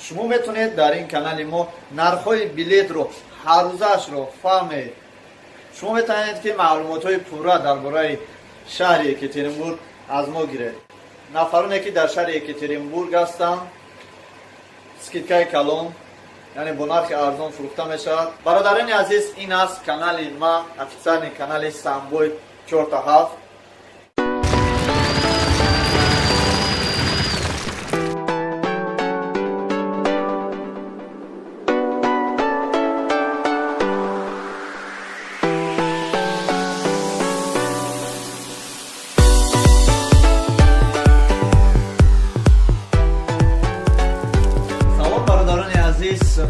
شما میتونید در این کانال ما نرخ‌های بلیط رو هر روزش رو فهمید. شما میتونید که معلومات‌های پورا درباره شهر یکاترینبورگ از ما گیرید. نفرانی که در شهر یکاترینبورگ هستند скидкаи калон, яъне бо нархи арзон фурӯхта мешавад. Бародарони азиз, ин аст канали ман, официални канали Самбой 47.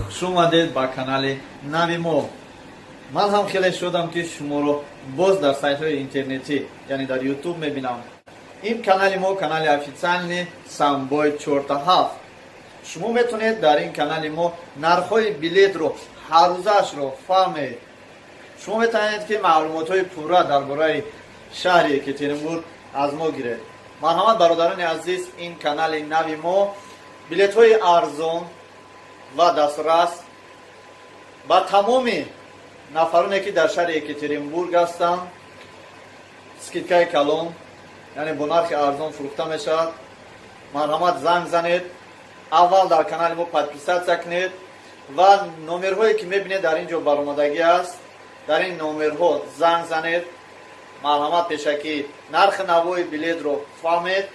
خوش اومدید با کانال نوی ما. من هم خیلی شدم که شما رو باز در سایت های اینترنتی یعنی در یوتیوب میبینم. این کانال ما کانال افیسیال سامبوی 47. شما میتونید در این کانال ما نرخ‌های بلیط رو هر روزش رو فهمید. شما میتونید که معلومات های پورا درباره شهر یکاترینبورگ از ما گیرید. مرحمت برادران عزیز، این کانال نوی ما بلیط های ارزان و دسترس با تمامی نفرانی که در شهر یکاترینبورگ هستند скидкаи калон, یعنی با نرخ ارزان فروخته می شود. مرحمت زنگ زنید، اول در کانال ما پادپیساتسیا کنید و نمرهایی که میبینید در اینجا برآمدگی است، در این نمرها زنگ زنید. مرحمت پیشکی نرخ نوای بلیط رو فهمید.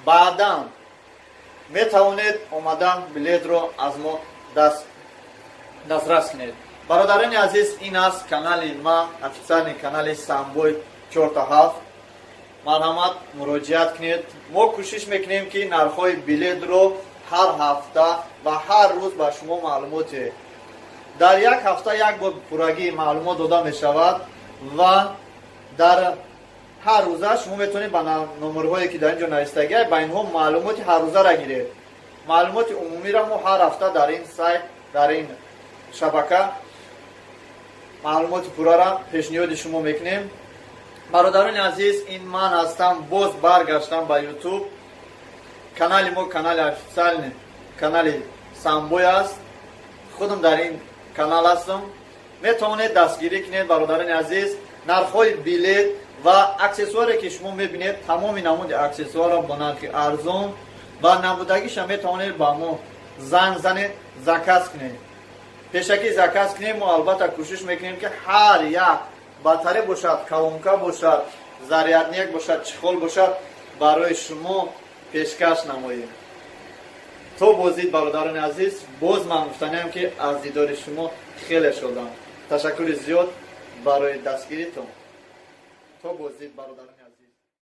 بعدا می توانید آمدن بلیط رو از ما دسترس کنید. برادران عزیز، این است کانال ما، официальный کانال Самбой 47. مرحمت مراجعت کنید. ما کوشش میکنیم که نرخ‌های بلیط رو هر هفته و هر روز به شما معلومات در یک هفته یک بار پورگی معلومات داده می شود و در هر روزه شما میتونید با نمرهایی که در اینجا نوشتگی با اینها معلومات هر روزه را گیرید. معلومات عمومی را ما هر هفته در این سایت، در این شبکه معلومات پورا را پیشنهاد شما میکنیم. برادران عزیز، این من هستم، باز برگشتم با یوتیوب. کانال ما کانال افیسیال کانال سامبوی است. خودم در این کانال هستم. میتونید دستگیری کنید برادران عزیز. نرخ‌های بلیط و اکسسواری که شما میبینید تمام نمود اکسسوار را با نرخ ارزان و نمودگیش هم میتونید با ما زنگ زنید، زکاس کنید. پیشکی زکاس کنید. ما البته کوشش میکنیم که هر یک باتری باشد، کلانکا باشد، ضرریاتنیک باشد، چخول باشد برای شما پیشکش نماییم. تو بازدید برادران عزیز، باز من گفتنیم که از دیدار شما خیلی شدم. تشکر زیاد برای دستگیریتون. تو بازدید برادران عزیز.